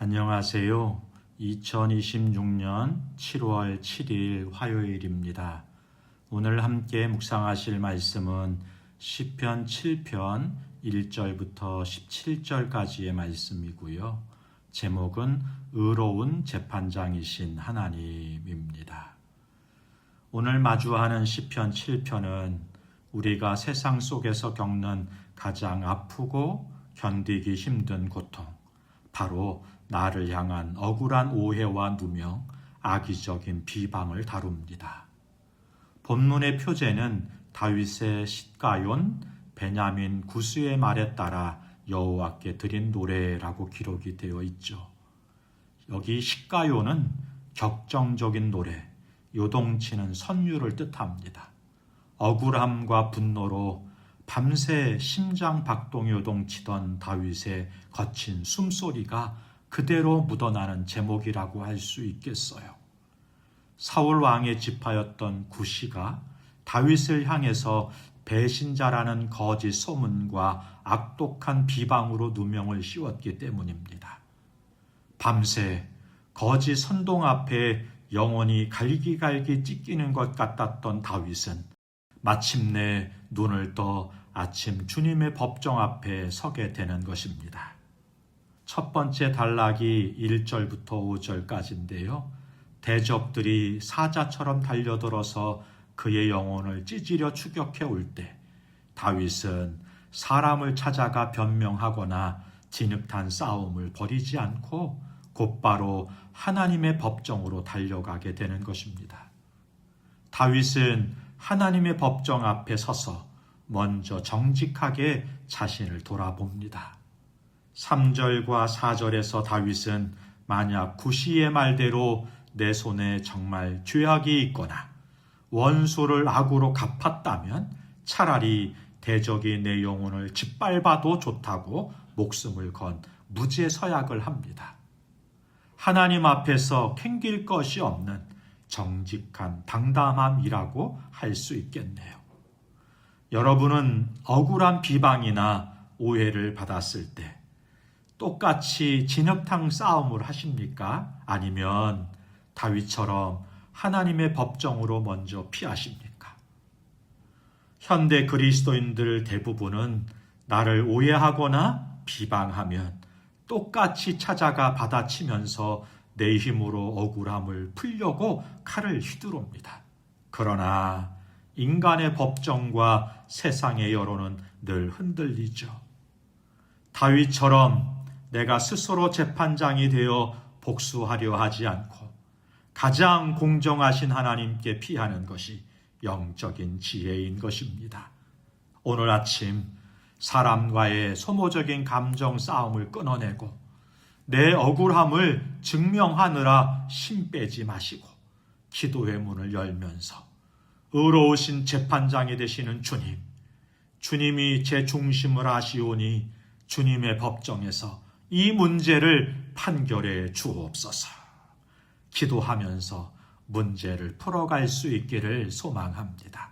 안녕하세요. 2026년 7월 7일 화요일입니다. 오늘 함께 묵상하실 말씀은 시편 7편 1절부터 17절까지의 말씀이고요. 제목은 의로운 재판장이신 하나님입니다. 오늘 마주하는 시편 7편은 우리가 세상 속에서 겪는 가장 아프고 견디기 힘든 고통, 바로 나를 향한 억울한 오해와 누명, 악의적인 비방을 다룹니다. 본문의 표제는 다윗의 시가yon 베냐민 구스의 말에 따라 여호와께 드린 노래라고 기록이 되어 있죠. 여기 시가요는 격정적인 노래, 요동치는 선율을 뜻합니다. 억울함과 분노로 밤새 심장 박동이 요동치던 다윗의 거친 숨소리가 그대로 묻어나는 제목이라고 할 수 있겠어요. 사울 왕의 지파였던 구시가 다윗을 향해서 배신자라는 거짓 소문과 악독한 비방으로 누명을 씌웠기 때문입니다. 밤새 거짓 선동 앞에 영혼이 갈기갈기 찢기는 것 같았던 다윗은 마침내 눈을 떠 아침 주님의 법정 앞에 서게 되는 것입니다. 첫 번째 단락이 1절부터 5절까지인데요. 대적들이 사자처럼 달려들어서 그의 영혼을 찢으려 추격해 올 때 다윗은 사람을 찾아가 변명하거나 진흙탕 싸움을 벌이지 않고 곧바로 하나님의 법정으로 달려가게 되는 것입니다. 다윗은 하나님의 법정 앞에 서서 먼저 정직하게 자신을 돌아봅니다. 3절과 4절에서 다윗은 만약 구시의 말대로 내 손에 정말 죄악이 있거나 원수를 악으로 갚았다면 차라리 대적이 내 영혼을 짓밟아도 좋다고 목숨을 건 무죄 서약을 합니다. 하나님 앞에서 캥길 것이 없는 정직한 당담함이라고 할 수 있겠네요. 여러분은 억울한 비방이나 오해를 받았을 때 똑같이 진흙탕 싸움을 하십니까? 아니면 다윗처럼 하나님의 법정으로 먼저 피하십니까? 현대 그리스도인들 대부분은 나를 오해하거나 비방하면 똑같이 찾아가 받아치면서 내 힘으로 억울함을 풀려고 칼을 휘두릅니다. 그러나 인간의 법정과 세상의 여론은 늘 흔들리죠. 다윗처럼 내가 스스로 재판장이 되어 복수하려 하지 않고 가장 공정하신 하나님께 피하는 것이 영적인 지혜인 것입니다. 오늘 아침 사람과의 소모적인 감정 싸움을 끊어내고 내 억울함을 증명하느라 힘 빼지 마시고 기도의 문을 열면서 의로우신 재판장이 되시는 주님, 주님이 제 중심을 아시오니 주님의 법정에서 이 문제를 판결해 주옵소서. 기도하면서 문제를 풀어갈 수 있기를 소망합니다.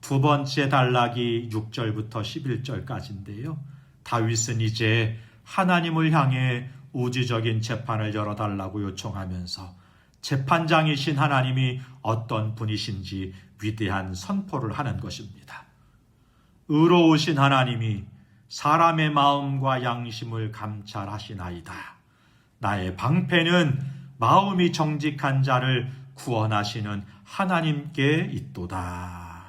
두 번째 단락이 6절부터 11절까지인데요. 다윗은 이제 하나님을 향해 우주적인 재판을 열어달라고 요청하면서 재판장이신 하나님이 어떤 분이신지 위대한 선포를 하는 것입니다. 의로우신 하나님이 사람의 마음과 양심을 감찰하시나이다. 나의 방패는 마음이 정직한 자를 구원하시는 하나님께 있도다.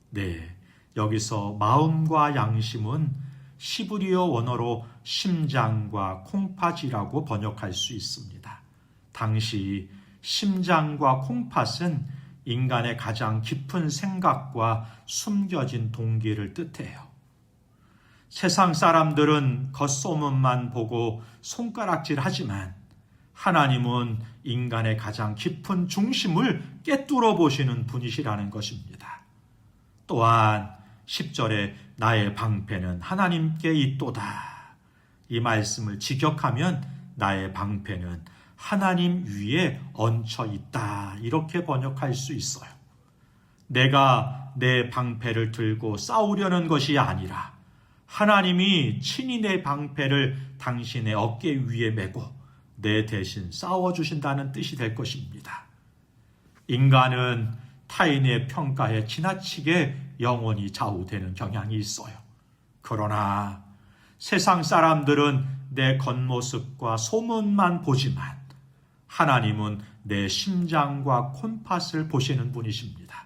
네, 여기서 마음과 양심은 시브리어 원어로 심장과 콩팥이라고 번역할 수 있습니다. 당시 심장과 콩팥은 인간의 가장 깊은 생각과 숨겨진 동기를 뜻해요. 세상 사람들은 겉소문만 보고 손가락질하지만 하나님은 인간의 가장 깊은 중심을 꿰뚫어 보시는 분이시라는 것입니다. 또한 10절에 나의 방패는 하나님께 있도다. 이 말씀을 직역하면 나의 방패는 하나님 위에 얹혀 있다. 이렇게 번역할 수 있어요. 내가 내 방패를 들고 싸우려는 것이 아니라 하나님이 친히 내 방패를 당신의 어깨 위에 메고 내 대신 싸워주신다는 뜻이 될 것입니다. 인간은 타인의 평가에 지나치게 영혼이 좌우되는 경향이 있어요. 그러나 세상 사람들은 내 겉모습과 소문만 보지만 하나님은 내 심장과 콩팥을 보시는 분이십니다.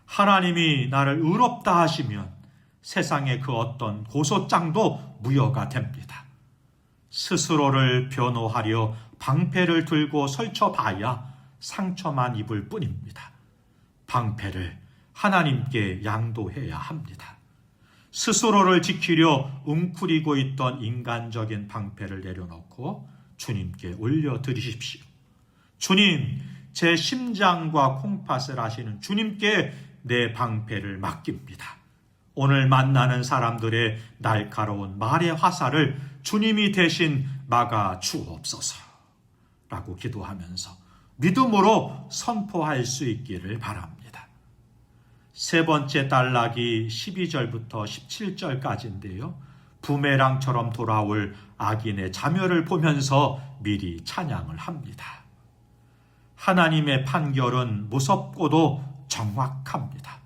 하나님이 나를 의롭다 하시면 세상의 그 어떤 고소장도 무효가 됩니다. 스스로를 변호하려 방패를 들고 설쳐봐야 상처만 입을 뿐입니다. 방패를 하나님께 양도해야 합니다. 스스로를 지키려 웅크리고 있던 인간적인 방패를 내려놓고 주님께 올려드리십시오. 주님, 제 심장과 콩팥을 아시는 주님께 내 방패를 맡깁니다. 오늘 만나는 사람들의 날카로운 말의 화살을 주님이 대신 막아 주옵소서 라고 기도하면서 믿음으로 선포할 수 있기를 바랍니다. 세 번째 단락이 12절부터 17절까지인데요. 부메랑처럼 돌아올 악인의 자멸을 보면서 미리 찬양을 합니다. 하나님의 판결은 무섭고도 정확합니다.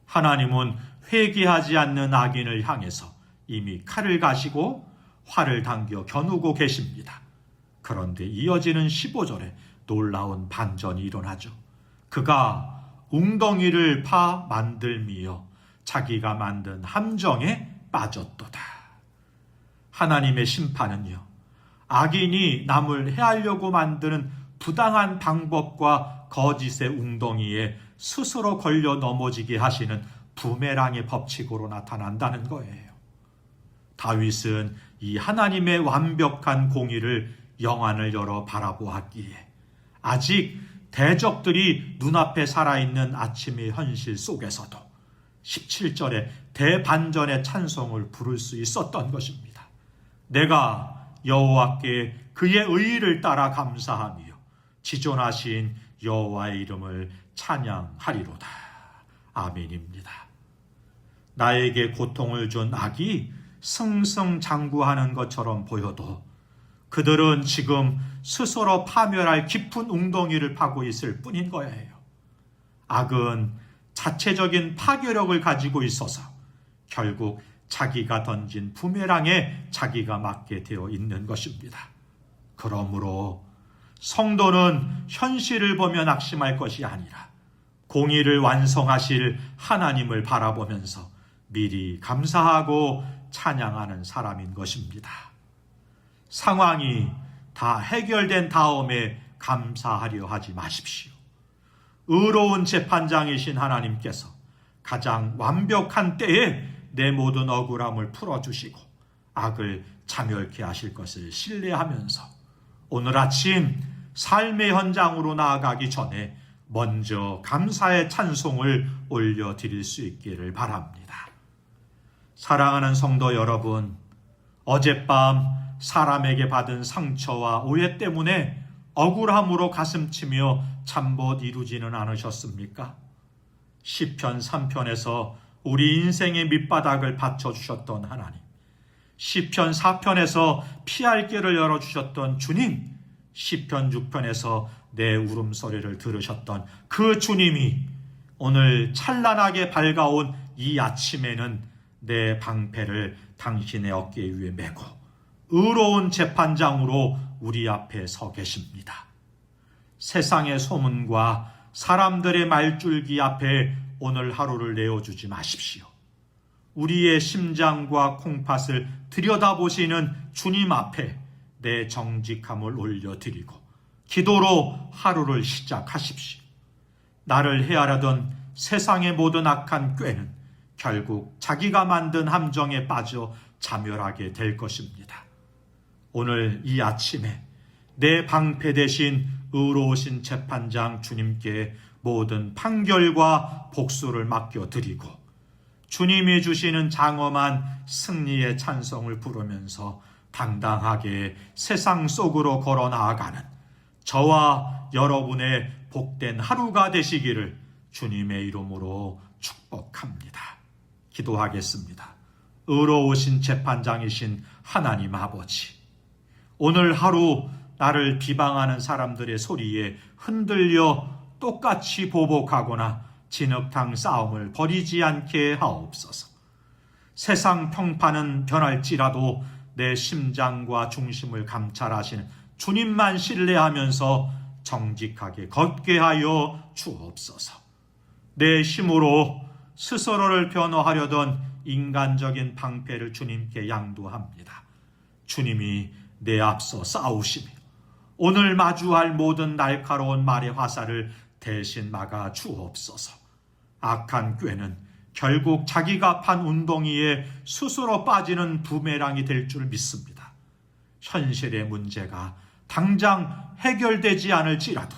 하나님은 회개하지 않는 악인을 향해서 이미 칼을 가시고 활을 당겨 겨누고 계십니다. 그런데 이어지는 15절에 놀라운 반전이 일어나죠. 그가 웅덩이를 파 만들미어 자기가 만든 함정에 빠졌도다. 하나님의 심판은요, 악인이 남을 해하려고 만드는 부당한 방법과 거짓의 웅덩이에 스스로 걸려 넘어지게 하시는 부메랑의 법칙으로 나타난다는 거예요. 다윗은 이 하나님의 완벽한 공의를 영안을 열어 바라보았기에 아직 대적들이 눈앞에 살아있는 아침의 현실 속에서도 17절에 대반전의 찬송을 부를 수 있었던 것입니다. 내가 여호와께 그의 의의를 따라 감사하며 지존하신 여호와의 이름을 찬양하리로다. 아멘입니다. 나에게 고통을 준 악이 승승장구하는 것처럼 보여도 그들은 지금 스스로 파멸할 깊은 웅덩이를 파고 있을 뿐인 거예요. 악은 자체적인 파괴력을 가지고 있어서 결국 자기가 던진 부메랑에 자기가 맞게 되어 있는 것입니다. 그러므로 성도는 현실을 보며 낙심할 것이 아니라 공의를 완성하실 하나님을 바라보면서 미리 감사하고 찬양하는 사람인 것입니다. 상황이 다 해결된 다음에 감사하려 하지 마십시오. 의로운 재판장이신 하나님께서 가장 완벽한 때에 내 모든 억울함을 풀어주시고 악을 자멸케 하실 것을 신뢰하면서 오늘 아침 삶의 현장으로 나아가기 전에 먼저 감사의 찬송을 올려드릴 수 있기를 바랍니다. 사랑하는 성도 여러분, 어젯밤 사람에게 받은 상처와 오해 때문에 억울함으로 가슴치며 잠 못 이루지는 않으셨습니까? 시편 3편에서 우리 인생의 밑바닥을 받쳐주셨던 하나님, 시편 4편에서 피할 길을 열어주셨던 주님, 시편 6편에서 내 울음소리를 들으셨던 그 주님이 오늘 찬란하게 밝아온 이 아침에는 내 방패를 당신의 어깨 위에 메고 의로운 재판장으로 우리 앞에 서 계십니다. 세상의 소문과 사람들의 말줄기 앞에 오늘 하루를 내어주지 마십시오. 우리의 심장과 콩팥을 들여다보시는 주님 앞에 내 정직함을 올려드리고 기도로 하루를 시작하십시오. 나를 헤아려던 세상의 모든 악한 꾀는 결국 자기가 만든 함정에 빠져 자멸하게 될 것입니다. 오늘 이 아침에 내 방패 대신 의로우신 재판장 주님께 모든 판결과 복수를 맡겨드리고 주님이 주시는 장엄한 승리의 찬송을 부르면서 당당하게 세상 속으로 걸어 나아가는 저와 여러분의 복된 하루가 되시기를 주님의 이름으로 축복합니다. 기도하겠습니다. 의로우신 재판장이신 하나님 아버지, 오늘 하루 나를 비방하는 사람들의 소리에 흔들려 똑같이 보복하거나 진흙탕 싸움을 벌이지 않게 하옵소서. 세상 평판은 변할지라도 내 심장과 중심을 감찰하시는 주님만 신뢰하면서 정직하게 걷게 하여 주옵소서. 내 힘으로 스스로를 변호하려던 인간적인 방패를 주님께 양도합니다. 주님이 내 앞서 싸우시며 오늘 마주할 모든 날카로운 말의 화살을 대신 막아 주옵소서. 악한 꾀는 결국 자기가 판 웅덩이에 스스로 빠지는 부메랑이 될 줄 믿습니다. 현실의 문제가 당장 해결되지 않을지라도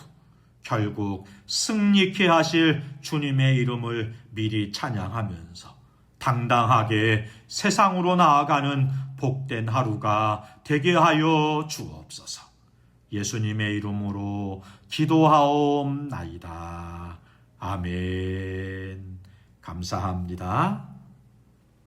결국 승리케 하실 주님의 이름을 미리 찬양하면서 당당하게 세상으로 나아가는 복된 하루가 되게 하여 주옵소서. 예수님의 이름으로 기도하옵나이다. 아멘. 감사합니다.